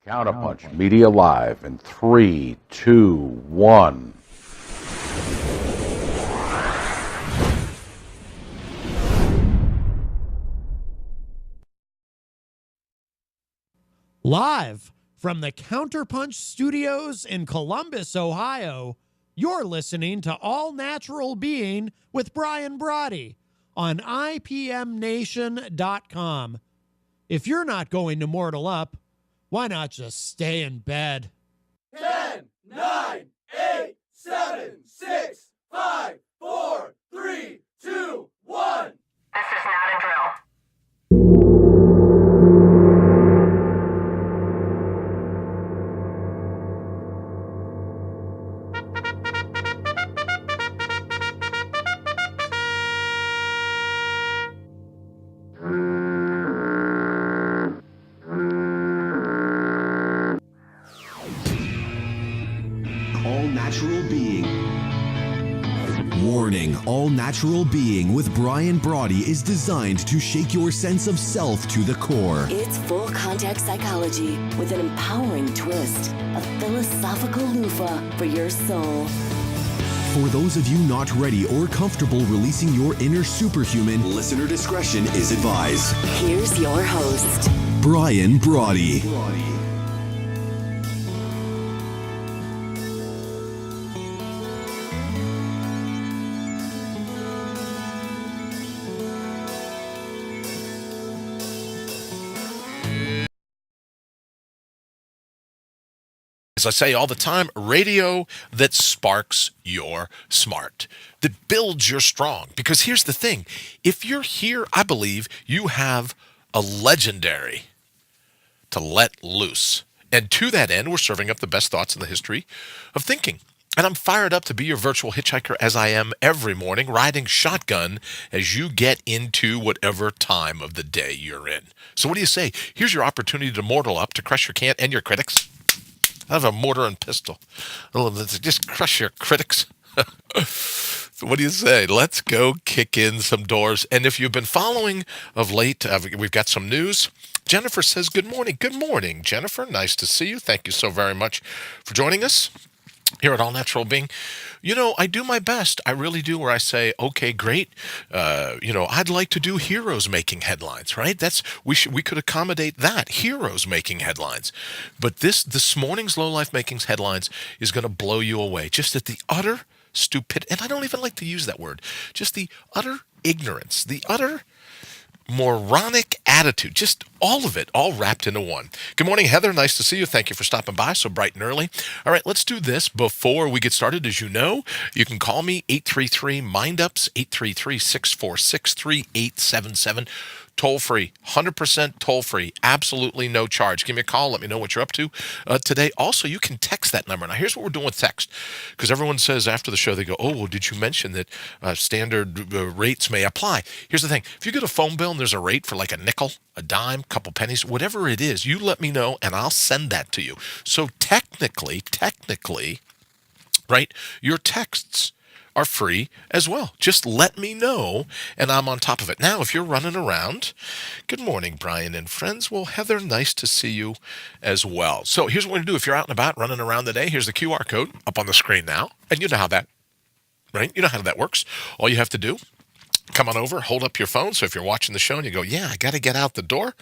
Counterpunch Media Live in 3, 2, 1. Live from the Counterpunch Studios in Columbus, Ohio, you're listening to All Natural Being with Brian Brawdy on IPMNation.com. If you're not going to Mortal Up, why not just stay in bed? 10, 9, 8, 7, 6, 5, 4, 3, 2, 1. This is not a drill. All-Natural Being. Warning, All-Natural Being with Brian Brawdy is designed to shake your sense of self to the core. It's full contact psychology with an empowering twist, a philosophical loofah for your soul. For those of you not ready or comfortable releasing your inner superhuman, listener discretion is advised. Here's your host, Brian Brawdy. As I say all the time, radio that sparks your smart, that builds your strong. Because here's the thing, if you're here, I believe you have a legendary to let loose. And to that end, we're serving up the best thoughts in the history of thinking. And I'm fired up to be your virtual hitchhiker as I am every morning, riding shotgun as you get into whatever time of the day you're in. So what do you say? Here's your opportunity to mortal up, to crush your can't and your critics. I have a mortar and pistol. Just crush your critics. So what do you say? Let's go kick in some doors. And if you've been following of late, we've got some news. Jennifer says, good morning. Good morning, Jennifer. Nice to see you. Thank you so very much for joining us here at All Natural Being. You know, I do my best. I really do, where I say, okay, great. I'd like to do heroes making headlines, right? We could accommodate that. Heroes making headlines. But this morning's Low Life Makings headlines is going to blow you away. Just at the utter stupidity, and I don't even like to use that word, just the utter ignorance, the utter moronic attitude, just all of it, all wrapped into one. Good morning, Heather. Nice to see you. Thank you for stopping by so bright and early. All right, let's do this before we get started. As you know, you can call me 833-MIND-UPS, 833-646-3877. Toll free, 100% toll free, absolutely no charge. Give me a call. Let me know what you're up to today. Also, you can text that number. Now, here's what we're doing with text, because everyone says after the show, they go, oh, well, did you mention that standard rates may apply? Here's the thing. If you get a phone bill and there's a rate for like a nickel, a dime, couple pennies, whatever it is, you let me know and I'll send that to you. So technically, right, your texts are free as well. Just let me know, and I'm on top of it. Now, if you're running around, good morning, Brian and friends. Well, Heather, nice to see you as well. So here's what we're going to do. If you're out and about running around today, here's the QR code up on the screen now, and you know how that, right? You know how that works. All you have to do, come on over, hold up your phone. So if you're watching the show and you go, yeah, I got to get out the door.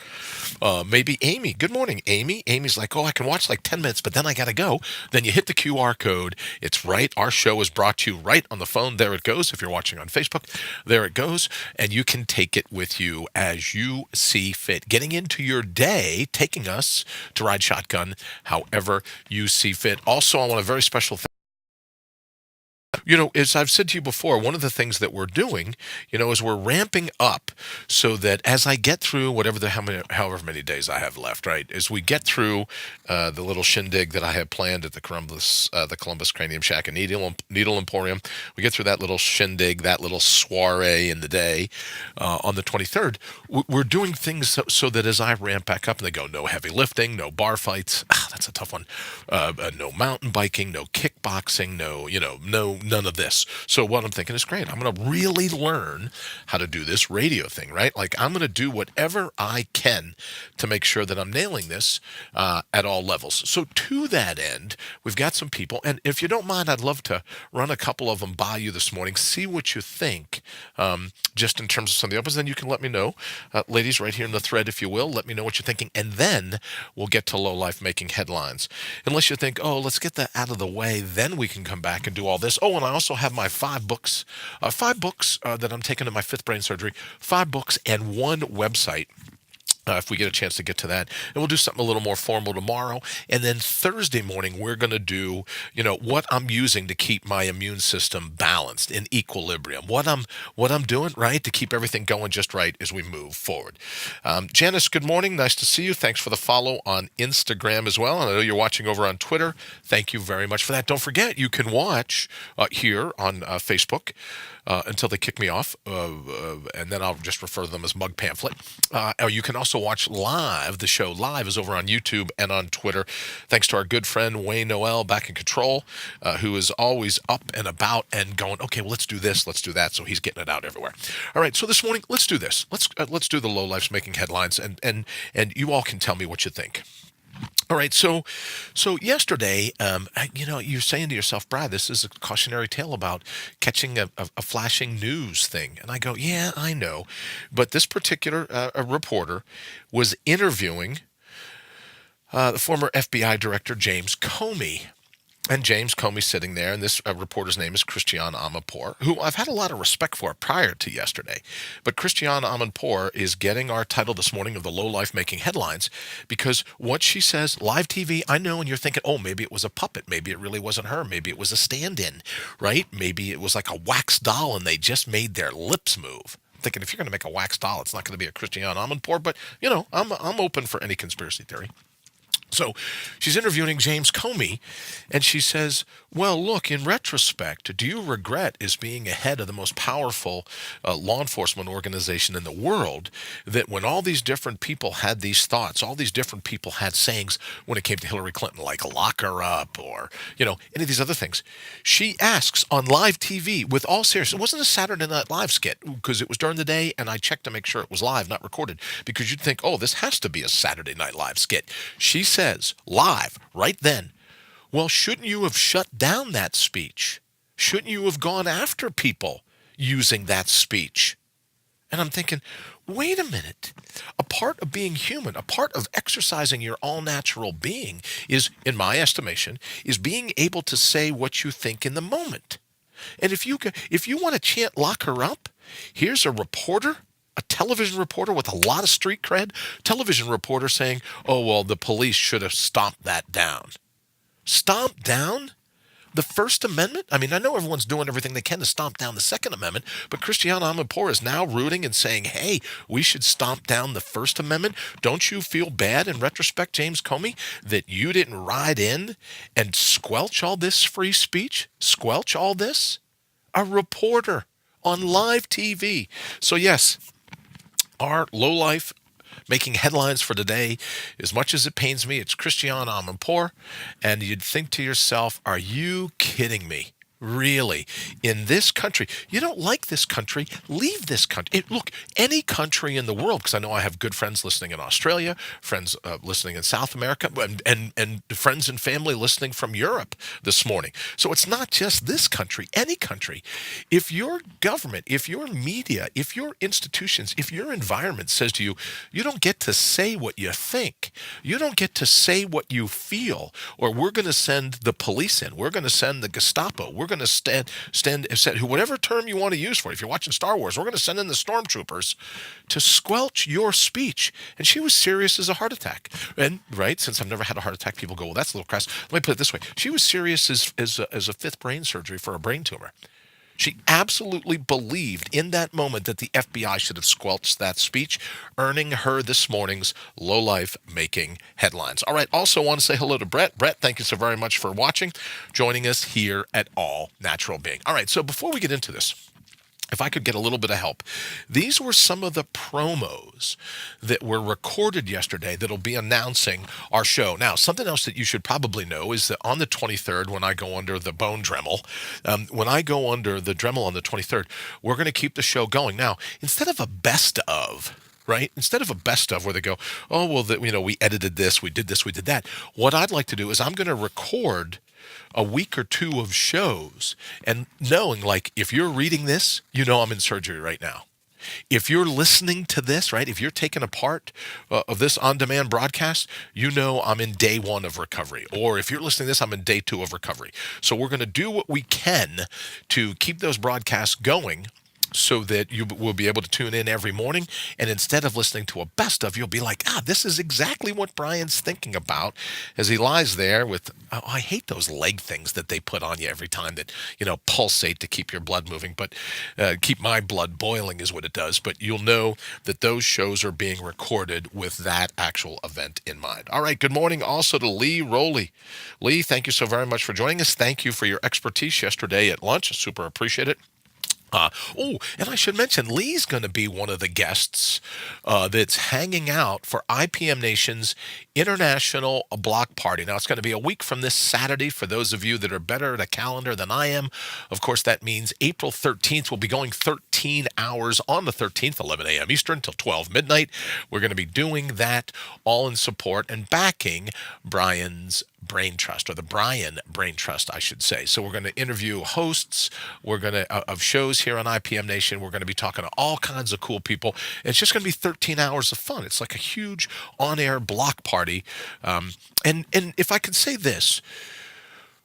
Maybe Amy. Good morning, Amy. Amy's like, oh, I can watch like 10 minutes, but then I got to go. Then you hit the QR code. It's right. Our show is brought to you right on the phone. There it goes. If you're watching on Facebook, there it goes. And you can take it with you as you see fit. Getting into your day, taking us to ride shotgun however you see fit. Also, I want a very special thank. You know, as I've said to you before, one of the things that we're doing, is we're ramping up so that as I get through however many days I have left, right, as we get through the little shindig that I have planned at the Columbus Cranium Shack and Needle Emporium, we get through that little shindig, that little soiree in the day on the 23rd, we're doing things so that as I ramp back up and they go, no heavy lifting, no bar fights, That's a tough one. No mountain biking, no kickboxing, none of this. So what I'm thinking is great. I'm going to really learn how to do this radio thing, right? Like I'm going to do whatever I can to make sure that I'm nailing this at all levels. So to that end, we've got some people, and if you don't mind, I'd love to run a couple of them by you this morning, see what you think, just in terms of some of the opens. Then you can let me know, ladies, right here in the thread, if you will. Let me know what you're thinking, and then we'll get to low life making headlines. Unless you think, oh, let's get that out of the way, then we can come back and do all this. Oh, and I also have my 5 books that I'm taking to my 5th brain surgery, 5 books and 1 website. If we get a chance to get to that, and we'll do something a little more formal tomorrow. And then Thursday morning, we're going to do, what I'm using to keep my immune system balanced in equilibrium. What I'm doing right to keep everything going just right as we move forward. Janice, good morning. Nice to see you. Thanks for the follow on Instagram as well. And I know you're watching over on Twitter. Thank you very much for that. Don't forget, you can watch here on Facebook. Until they kick me off, and then I'll just refer to them as Mug Pamphlet. Or you can also watch live. The show live is over on YouTube and on Twitter. Thanks to our good friend Wayne Noel back in control, who is always up and about and going, okay, well, let's do this, let's do that. So he's getting it out everywhere. All right, so this morning, let's do this. Let's do the Low Life's Making Headlines, and you all can tell me what you think. All right, so yesterday, you're saying to yourself, Brad, this is a cautionary tale about catching a flashing news thing. And I go, yeah, I know. But this particular reporter was interviewing the former FBI Director James Comey. And James Comey's sitting there, and this reporter's name is Christiane Amanpour, who I've had a lot of respect for prior to yesterday. But Christiane Amanpour is getting our title this morning of the Low Life Making Headlines because what she says, live TV, I know, and you're thinking, oh, maybe it was a puppet. Maybe it really wasn't her. Maybe it was a stand-in, right? Maybe it was like a wax doll, and they just made their lips move. I'm thinking, if you're going to make a wax doll, it's not going to be a Christiane Amanpour, but, I'm open for any conspiracy theory. So she's interviewing James Comey, and she says, well, look, in retrospect, do you regret as being ahead of the most powerful law enforcement organization in the world that when all these different people had these thoughts, all these different people had sayings when it came to Hillary Clinton, like lock her up or, any of these other things? She asks on live TV with all seriousness, it wasn't a Saturday Night Live skit because it was during the day, and I checked to make sure it was live, not recorded, because you'd think, oh, this has to be a Saturday Night Live skit. She says live right then, well, shouldn't you have shut down that speech? Shouldn't you have gone after people using that speech? And I'm thinking, wait a minute. A part of being human, a part of exercising your all-natural being is, in my estimation, is being able to say what you think in the moment. And if you want to chant lock her up, here's a reporter, a television reporter with a lot of street cred, television reporter saying, oh, well, the police should have stomped that down. Stomp down the First Amendment? I mean, I know everyone's doing everything they can to stomp down the Second Amendment, but Christiane Amanpour is now rooting and saying, hey, we should stomp down the First Amendment. Don't you feel bad in retrospect, James Comey, that you didn't ride in and squelch all this free speech? Squelch all this? A reporter on live TV. So yes, our low life making headlines for today, as much as it pains me, it's Christiane Amanpour, and you'd think to yourself, are you kidding me? Really? In this country? You don't like this country? Leave this country. Look, any country in the world, because I know I have good friends listening in Australia, friends listening in South America, and friends and family listening from Europe this morning. So it's not just this country, any country. If your government, if your media, if your institutions, if your environment says to you, you don't get to say what you think, you don't get to say what you feel, or we're going to send the police in, we're going to send the Gestapo, we're going to stand, whatever term you want to use for it. If you're watching Star Wars, we're going to send in the stormtroopers to squelch your speech. And she was serious as a heart attack. And, right, since I've never had a heart attack, people go, well, that's a little crass. Let me put it this way. She was serious as a 5th brain surgery for a brain tumor. She absolutely believed in that moment that the FBI should have squelched that speech, earning her this morning's Low Life Making Headlines. All right, also want to say hello to Brett. Brett, thank you so very much for watching, joining us here at All Natural Being. All right, so before we get into this, if I could get a little bit of help. These were some of the promos that were recorded yesterday that'll be announcing our show. Now, something else that you should probably know is that on the 23rd, when I go under the bone Dremel, when I go under the Dremel on the 23rd, we're going to keep the show going. Now, instead of a best of, right? Instead of a best of where they go, oh, well, we edited this, we did that. What I'd like to do is I'm going to record a week or two of shows, and knowing, like, if you're reading this, I'm in surgery right now. If you're listening to this, right, if you're taking a part of this on-demand broadcast, I'm in day 1 of recovery. Or if you're listening to this, I'm in day 2 of recovery. So we're going to do what we can to keep those broadcasts going, so that you will be able to tune in every morning. And instead of listening to a best of, you'll be like, this is exactly what Brian's thinking about as he lies there with, I hate those leg things that they put on you every time that, pulsate to keep your blood moving, but keep my blood boiling is what it does. But you'll know that those shows are being recorded with that actual event in mind. All right. Good morning also to Lee Rowley. Lee, thank you so very much for joining us. Thank you for your expertise yesterday at lunch. I super appreciate it. And I should mention, Lee's going to be one of the guests that's hanging out for IPM Nation's International Block Party. Now, it's going to be a week from this Saturday for those of you that are better at a calendar than I am. Of course, that means April 13th. We'll be going 13 hours on the 13th, 11 a.m. Eastern till 12 midnight. We're going to be doing that all in support and backing Brian's Brain Trust, or the Brian Brain Trust, I should say. So we're going to interview hosts. We're going to of shows here on IPM Nation. We're going to be talking to all kinds of cool people. It's just going to be 13 hours of fun. It's like a huge on-air block party. And if I could say this,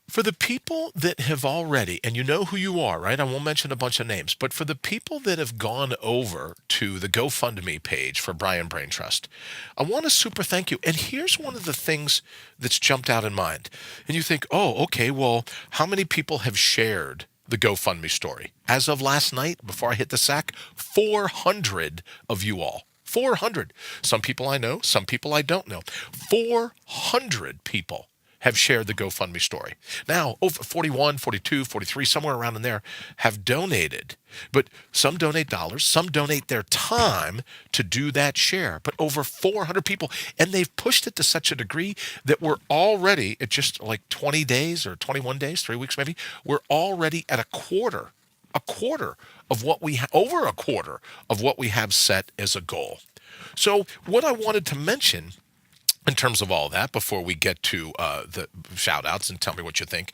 for the people that have already, and you know who you are, right? I won't mention a bunch of names, but for the people that have gone over to the GoFundMe page for Brian Brain Trust, I want to super thank you. And here's one of the things that's jumped out in mind. And you think, oh, okay, well, how many people have shared the GoFundMe story? As of last night, before I hit the sack, 400 of you all. 400. Some people I know, some people I don't know. 400 people have shared the GoFundMe story. Now, over 41, 42, 43, somewhere around in there, have donated. But some donate dollars, some donate their time to do that share. But over 400 people, and they've pushed it to such a degree that we're already at just like 20 days or 21 days, 3 weeks maybe, we're already at a quarter of what we over a quarter of what we have set as a goal. So what I wanted to mention in terms of all that, before we get to the shout outs and tell me what you think,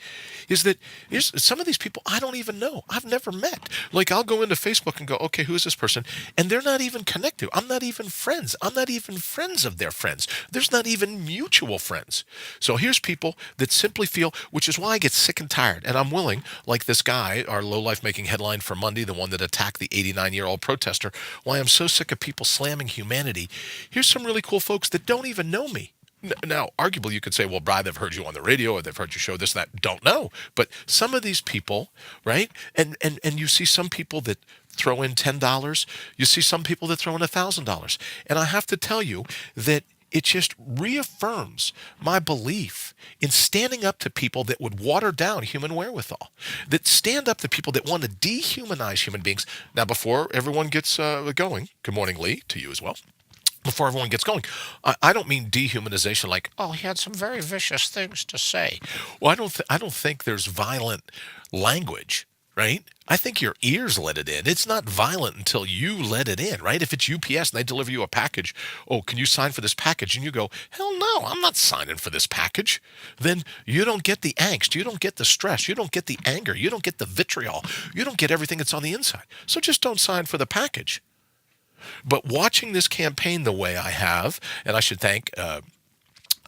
is that some of these people I don't even know. I've never met. Like, I'll go into Facebook and go, okay, who is this person? And they're not even connected. I'm not even friends. I'm not even friends of their friends. There's not even mutual friends. So here's people that simply feel, which is why I get sick and tired. And I'm willing, like this guy, our low-life making headline for Monday, the one that attacked the 89-year-old protester, why I'm so sick of people slamming humanity. Here's some really cool folks that don't even know me. Now, arguably, you could say, well, Brian, they've heard you on the radio or they've heard you show this, that. Don't know. But some of these people, right? And you see some people that throw in $10. You see some people that throw in $1,000. And I have to tell you that it just reaffirms my belief in standing up to people that would water down human wherewithal, that stand up to people that want to dehumanize human beings. Now, before everyone gets going, good morning, Lee, to you as well. Before everyone gets going, I don't mean dehumanization like, oh, he had some very vicious things to say. Well, I don't think there's violent language, right? I think your ears let it in. It's not violent until you let it in, right? If it's UPS and they deliver you a package, oh, can you sign for this package? And you go, hell no, I'm not signing for this package. Then you don't get the angst. You don't get the stress. You don't get the anger. You don't get the vitriol. You don't get everything that's on the inside. So just don't sign for the package. But watching this campaign the way I have, and I should thank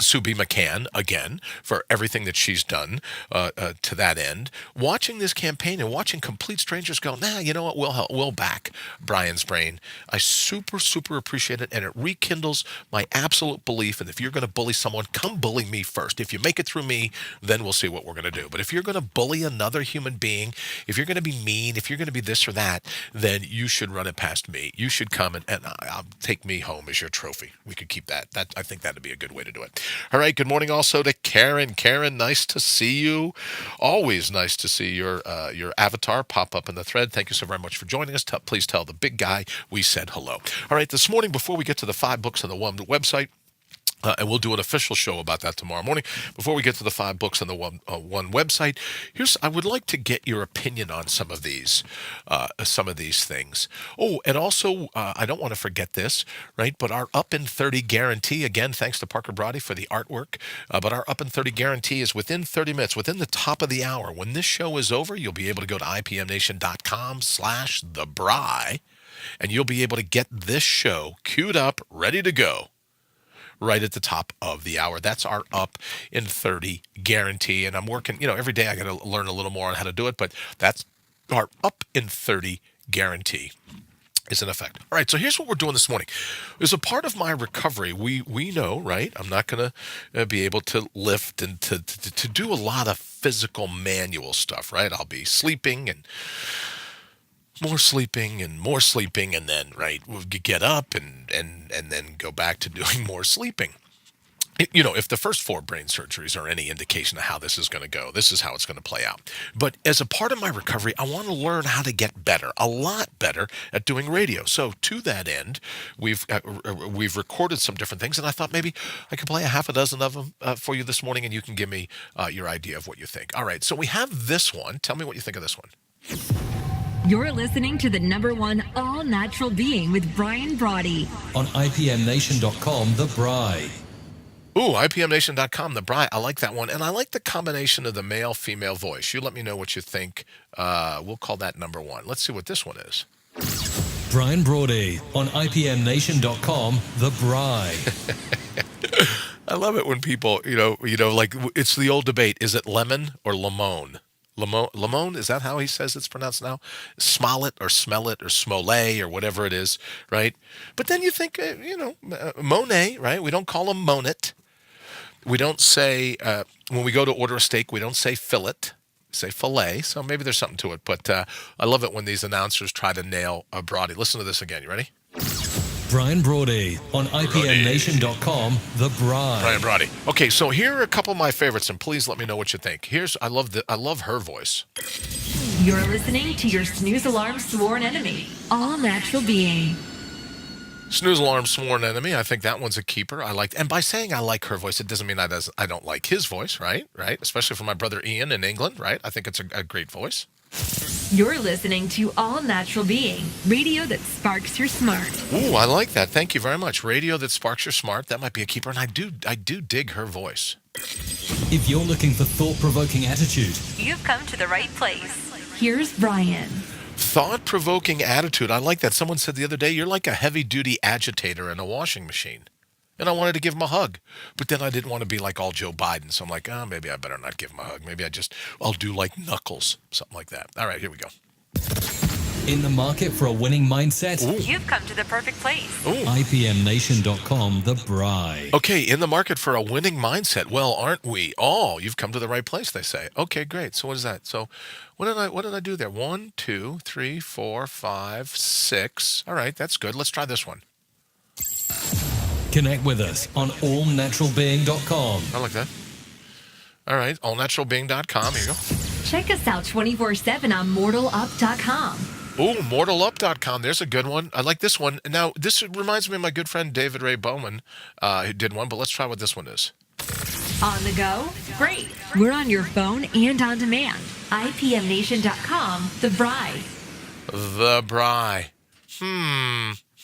Sue B. McCann, again, for everything that she's done to that end. Watching this campaign and watching complete strangers go, nah, you know what, we'll back Brian's brain. I super, super appreciate it, and it rekindles my absolute belief. And if you're going to bully someone, come bully me first. If you make it through me, then we'll see what we're going to do. But if you're going to bully another human being, if you're going to be mean, if you're going to be this or that, then you should run it past me. You should come and I'll take me home as your trophy. We could keep that. I think that'd be a good way to do it. All right, good morning also to Karen. Karen, nice to see you. Always nice to see your avatar pop up in the thread. Thank you so very much for joining us. Please tell the big guy we said hello. All right, this morning, before we get to the 5 books on the one website, and we'll do an official show about that tomorrow morning. Before we get to the 5 books on the one website, I would like to get your opinion on some of these things. Oh, and also, I don't want to forget this, right? But our Up in 30 guarantee, again, thanks to Parker Brawdy for the artwork. But our Up in 30 guarantee is within 30 minutes, within the top of the hour. When this show is over, you'll be able to go to ipmnation.com/thebry, and you'll be able to get this show queued up, ready to go, right at the top of the hour. That's our Up in 30 guarantee. And I'm working, every day I got to learn a little more on how to do it, but that's our Up in 30 guarantee is in effect. All right, so here's what we're doing this morning. As a part of my recovery, we know, right? I'm not going to be able to lift and to do a lot of physical manual stuff, right? I'll be sleeping and more sleeping, and then, right, we'll get up and then go back to doing more sleeping. If the first 4 brain surgeries are any indication of how this is going to go, this is how it's going to play out. But as a part of my recovery, I want to learn how to get better, a lot better at doing radio. So to that end, we've recorded some different things, and I thought maybe I could play a half a dozen of them for you this morning, and you can give me your idea of what you think. All right, so we have this one. Tell me what you think of this one. You're listening to the #1 all-natural being with Brian Brawdy. On IPMNation.com, The Bry. Ooh, IPMNation.com, The Bry. I like that one. And I like the combination of the male-female voice. You let me know what you think. We'll call that #1. Let's see what this one is. Brian Brawdy. On IPMNation.com, The Bry. I love it when people, like it's the old debate. Is it lemon or lemon? Lemon, is that how he says it's pronounced now? Smollett or smell it or smolay or whatever it is, right? But then you think, Monet, right? We don't call him Monet. We don't say, when we go to order a steak, we don't say fillet, we say filet. So maybe there's something to it. But I love it when these announcers try to nail a Brawdy. Listen to this again. You ready? Brian Brawdy on IPMNation.com, The Bry. Brian Brawdy. Okay, so here are a couple of my favorites, and please let me know what you think. I love her voice. You're listening to your snooze alarm sworn enemy, all natural being. Snooze alarm sworn enemy. I think that one's a keeper. And by saying I like her voice, it doesn't mean I don't like his voice, right? Right. Especially for my brother Ian in England, right? I think it's a great voice. You're listening to All Natural Being, radio that sparks your smart. Ooh, I like that. Thank you very much. Radio that sparks your smart. That might be a keeper, and I do dig her voice. If you're looking for thought-provoking attitude, you've come to the right place. Here's Brian. Thought-provoking attitude. I like that. Someone said the other day, you're like a heavy-duty agitator in a washing machine. And I wanted to give him a hug. But then I didn't want to be like all Joe Biden. So I'm like, maybe I better not give him a hug. Maybe I'll do like Knuckles, something like that. All right, here we go. In the market for a winning mindset? Ooh. You've come to the perfect place. Ooh. IPMNation.com, The Bry. Okay, in the market for a winning mindset. Well, aren't we all? You've come to the right place, they say. Okay, great. So what is that? So what did I do there? 1, 2, 3, 4, 5, 6. All right, that's good. Let's try this one. Connect with us on allnaturalbeing.com. I like that. All right, allnaturalbeing.com. Here you go. Check us out 24/7 on mortalup.com. Ooh, mortalup.com. There's a good one. I like this one. Now, this reminds me of my good friend David Ray Bowman, who did one, but let's try what this one is. On the go? Great. We're on your phone and on demand. IPMNation.com, The Bry. The Bry.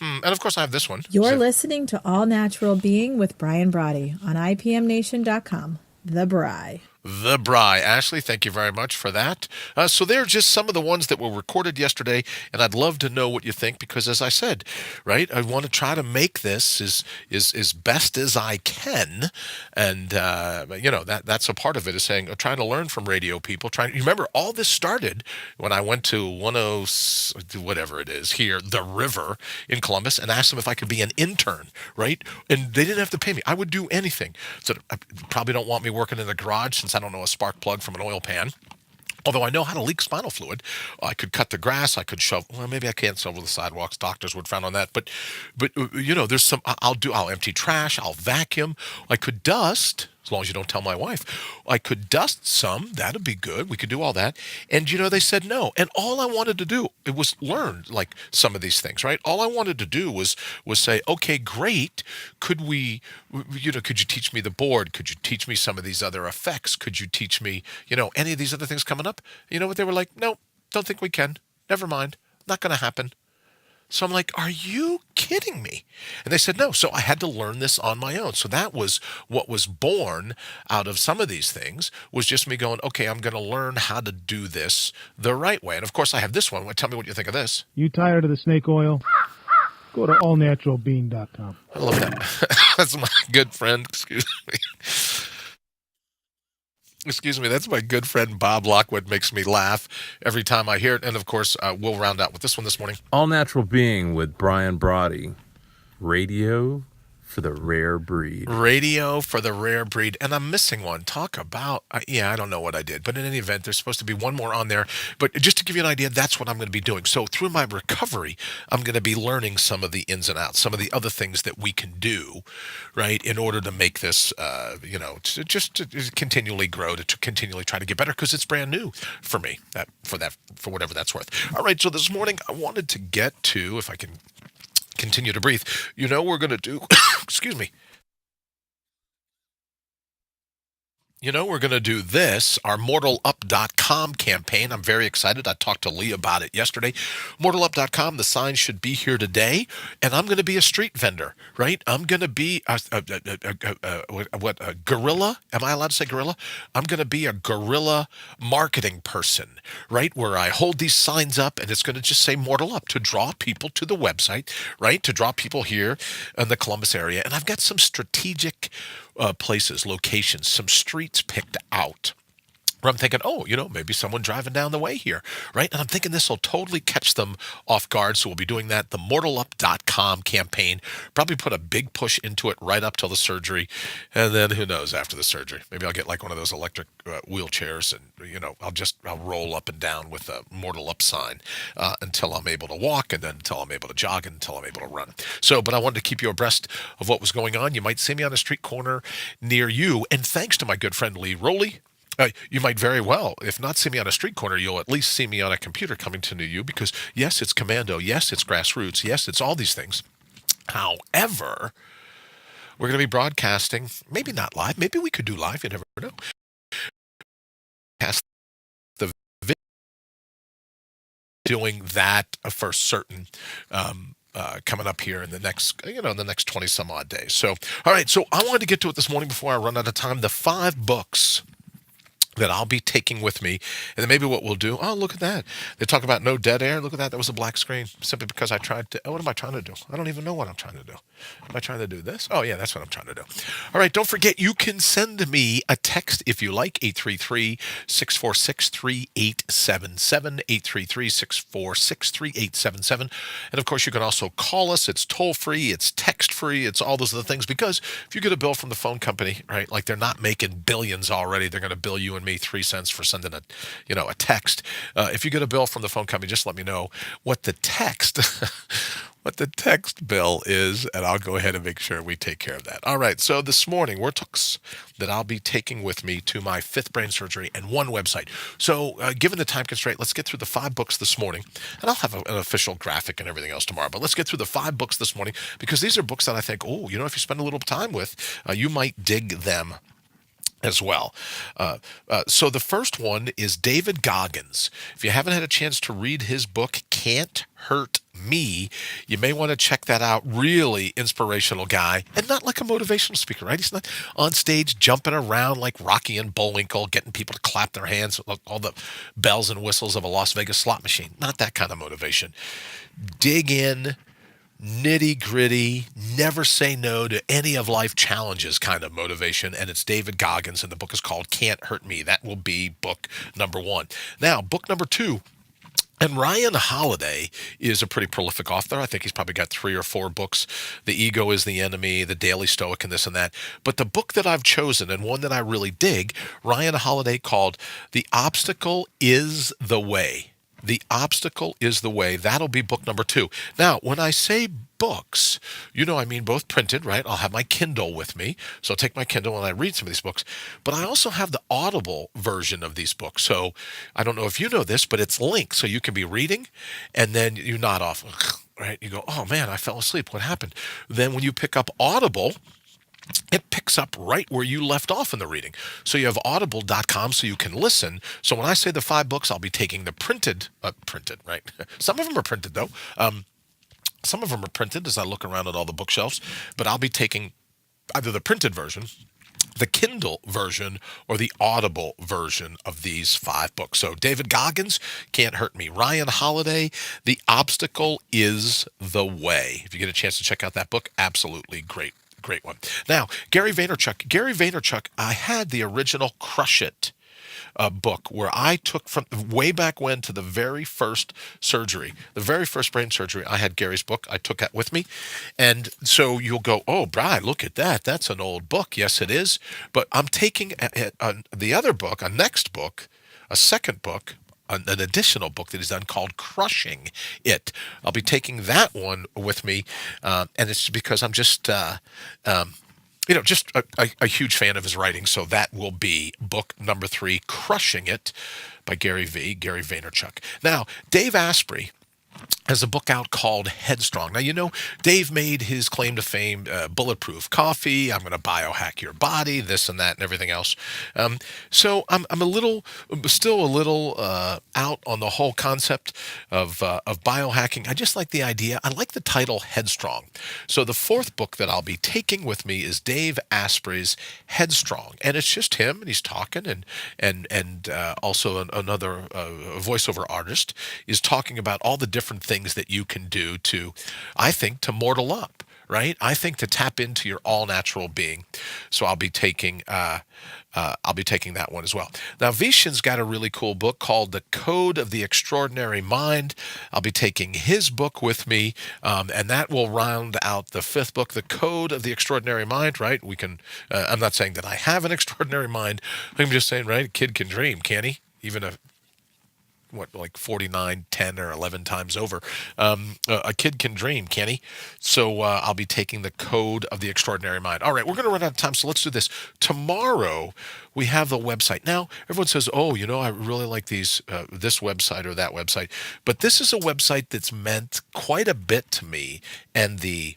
And of course, I have this one. You're listening to All Natural Being with Brian Brawdy on IPMNation.com, The Bry. The Bry. Ashley, thank you very much for that. So they're just some of the ones that were recorded yesterday, and I'd love to know what you think because, as I said, right, I want to try to make this as best as I can, and that's a part of it is saying trying to learn from radio people. Remember, all this started when I went to 10 whatever it is here, the River in Columbus, and asked them if I could be an intern, right? And they didn't have to pay me. I would do anything. So I probably don't want me working in the garage since I don't know a spark plug from an oil pan. Although I know how to leak spinal fluid, I could cut the grass. I could shovel. Well, maybe I can't shovel the sidewalks. Doctors would frown on that. But there's some. I'll empty trash. I'll vacuum. I could dust. As long as you don't tell my wife, I could dust some. That'd be good. We could do all that. And they said no. And all I wanted to do, it was learn like some of these things, right? All I wanted to do was say, okay, great. Could could you teach me the board? Could you teach me some of these other effects? Could you teach me, any of these other things coming up? You know what? They were like, no, don't think we can. Never mind. Not going to happen. So I'm like, are you kidding me? And they said no. So I had to learn this on my own. So that was what was born out of some of these things, was just me going, okay, I'm going to learn how to do this the right way. And of course I have this one. Tell me what you think of this. You tired of the snake oil? Go to allnaturalbeing.com. I love that. That's my good friend. Excuse me, that's my good friend Bob Lockwood. Makes me laugh every time I hear it. And of course, we'll round out with this one this morning. All Natural Being with Brian Brawdy. Radio for the rare breed. Radio for the rare breed. And I'm missing one. Talk about, I don't know what I did. But in any event, there's supposed to be one more on there. But just to give you an idea, that's what I'm going to be doing. So through my recovery, I'm going to be learning some of the ins and outs, some of the other things that we can do, right, in order to make this, to continually grow, to continually try to get better, because it's brand new for me, for whatever that's worth. All right, so this morning I wanted to get to, if I can continue to breathe, we're going to do, excuse me. We're going to do this, our MortalUp.com campaign. I'm very excited. I talked to Lee about it yesterday. MortalUp.com, the sign should be here today, and I'm going to be a street vendor, right? I'm going to be a guerrilla? Am I allowed to say guerrilla? I'm going to be a guerrilla marketing person, right? Where I hold these signs up, and it's going to just say Mortal Up to draw people to the website, right? To draw people here in the Columbus area. And I've got some strategic places, locations, some streets picked out where I'm thinking, maybe someone driving down the way here, right? And I'm thinking this will totally catch them off guard. So we'll be doing that. The MortalUp.com campaign, probably put a big push into it right up till the surgery. And then who knows after the surgery, maybe I'll get like one of those electric wheelchairs, and, I'll roll up and down with a Mortal Up sign until I'm able to walk, and then until I'm able to jog, and until I'm able to run. So, but I wanted to keep you abreast of what was going on. You might see me on a street corner near you. And thanks to my good friend Lee Rowley, you might very well, if not see me on a street corner, you'll at least see me on a computer coming to you, because yes, it's commando. Yes, it's grassroots. Yes, it's all these things. However, we're going to be broadcasting, maybe not live. Maybe we could do live. You never know. The video, doing that for certain. Coming up here in the next 20 some odd days. So, all right. So I wanted to get to it this morning before I run out of time. The 5 books that I'll be taking with me. And then maybe what we'll do, look at that. They talk about no dead air. Look at that. That was a black screen simply because I tried to, what am I trying to do? I don't even know what I'm trying to do. Am I trying to do this? Oh, yeah, that's what I'm trying to do. All right, don't forget, you can send me a text if you like, 833-646-3877, 833-646-3877. And, of course, you can also call us. It's toll-free. It's text-free. It's all those other things, because if you get a bill from the phone company, right, like they're not making billions already, they're going to bill you and me 3 cents for sending a text. If you get a bill from the phone company, just let me know what the text bill is, and I'll go ahead and make sure we take care of that. All right, so this morning, we're talks that I'll be taking with me to my 5th brain surgery and 1 website. So given the time constraint, let's get through the 5 books this morning, and I'll have an official graphic and everything else tomorrow, but let's get through the 5 books this morning, because these are books that I think, if you spend a little time with, you might dig them as well. So the first one is David Goggins. If you haven't had a chance to read his book, Can't Hurt Me, you may want to check that out. Really inspirational guy, and not like a motivational speaker, right? He's not on stage jumping around like Rocky and Bullwinkle, getting people to clap their hands, all the bells and whistles of a Las Vegas slot machine. Not that kind of motivation. Dig in, nitty gritty, never say no to any of life challenges kind of motivation. And it's David Goggins, and the book is called Can't Hurt Me. That will be book number 1. Now, book number 2 And Ryan Holiday is a pretty prolific author. I think he's probably got 3 or 4 books. The Ego is the Enemy, The Daily Stoic, and this and that. But the book that I've chosen, and one that I really dig, Ryan Holiday, called The Obstacle is the Way. The Obstacle is the Way. That'll be book number 2. Now, when I say books, I mean both printed, right? I'll have my Kindle with me. So I'll take my Kindle and I read some of these books. But I also have the Audible version of these books. So I don't know if you know this, but it's linked. So you can be reading and then you nod off, right? You go, oh man, I fell asleep. What happened? Then when you pick up Audible, it picks up right where you left off in the reading. So you have audible.com so you can listen. So when I say the 5 books, I'll be taking the printed, right? Some of them are printed though. Some of them are printed as I look around at all the bookshelves, but I'll be taking either the printed version, the Kindle version, or the Audible version of these 5 books. So David Goggins, Can't Hurt Me. Ryan Holiday, The Obstacle is the Way. If you get a chance to check out that book, absolutely great one. Now, Gary Vaynerchuk, I had the original Crush It book where I took from way back when to the very first surgery, the very first brain surgery. I had Gary's book. I took that with me. And so you'll go, oh, Brian, look at that. That's an old book. Yes, it is. But I'm taking the other book, a next book, a second book, an additional book that is done called Crushing It. I'll be that one with me, and it's because I'm just a huge fan of his writing. So that will be book number 3, Crushing It, by Gary Vaynerchuk. Now, Dave Asprey has a book out called Headstrong. Now, Dave made his claim to fame, bulletproof coffee, I'm going to biohack your body, this and that and everything else. So I'm still a little out on the whole concept of biohacking. I just like the idea. I like the title Headstrong. So the 4th book that I'll be taking with me is Dave Asprey's Headstrong. And it's just him, and he's talking, and also another voiceover artist is talking about all the different things that you can do to mortal up, right? I think to tap into your all-natural being. So I'll be taking that one as well. Now, Vishen's got a really cool book called The Code of the Extraordinary Mind. I'll be taking his book with me, and that will round out the 5th book, The Code of the Extraordinary Mind, right? We can, I'm not saying that I have an extraordinary mind. I'm just saying, right? A kid can dream, can't he? Even a 49, 10, or 11 times over. A kid can dream, can he? So I'll be taking The Code of the Extraordinary Mind. All right, we're going to run out of time, so let's do this. Tomorrow, we have the website. Now, everyone says, oh, I really like this website or that website. But this is a website that's meant quite a bit to me, and the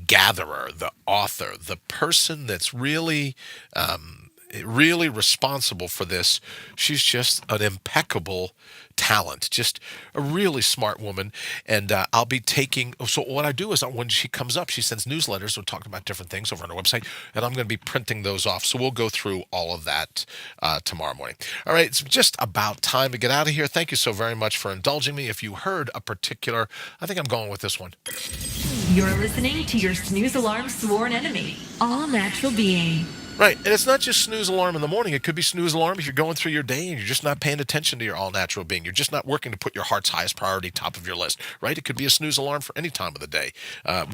gatherer, the author, the person that's really responsible for this, she's just an impeccable talent, just a really smart woman. And I'll be so what I do is when she comes up, she sends newsletters. We're talking about different things over on our website, and I'm going to be printing those off. So we'll go through all of that tomorrow morning. All right, it's just about time to get out of here. Thank you so very much for indulging me. If you heard a particular, I think I'm going with this one. You're listening to your snooze alarm sworn enemy, All Natural Being. Right, and it's not just snooze alarm in the morning. It could be snooze alarm if you're going through your day and you're just not paying attention to your all-natural being. You're just not working to put your heart's highest priority top of your list, right? It could be a snooze alarm for any time of the day. I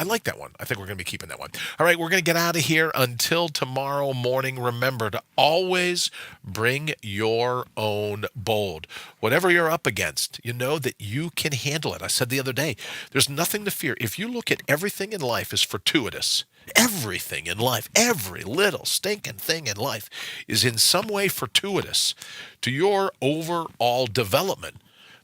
like that one. I think we're going to be keeping that one. All right, we're going to get out of here until tomorrow morning. Remember to always bring your own bold. Whatever you're up against, you know that you can handle it. I said the other day, there's nothing to fear. If you look at everything in life as fortuitous, everything in life, every little stinking thing in life is in some way fortuitous to your overall development,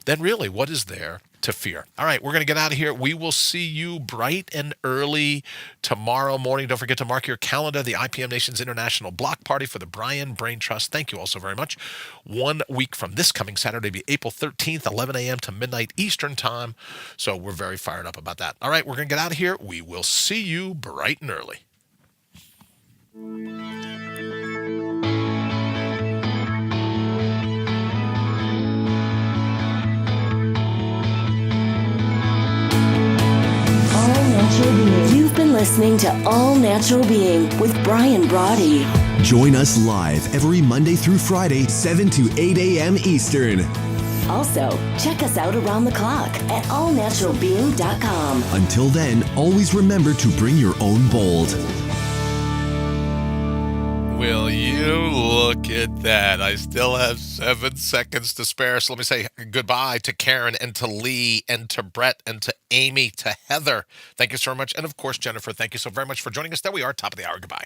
then really, what is there to fear? All right, we're going to get out of here. We will see you bright and early tomorrow morning. Don't forget to mark your calendar, the IPM Nation's International Block Party for the Brian Brain Trust. Thank you all so very much. 1 week from this coming Saturday will be April 13th, 11 a.m. to midnight Eastern Time. So we're very fired up about that. All right, we're going to get out of here. We will see you bright and early. You've been listening to All Natural Being with Brian Brawdy. Join us live every Monday through Friday, 7 to 8 a.m. Eastern. Also, check us out around the clock at allnaturalbeing.com. Until then, always remember to bring your own bold. Will you look at that? I still have 7 seconds to spare. So let me say goodbye to Karen and to Lee and to Brett and to Amy, to Heather. Thank you so much. And of course, Jennifer, thank you so very much for joining us. There we are, top of the hour. Goodbye.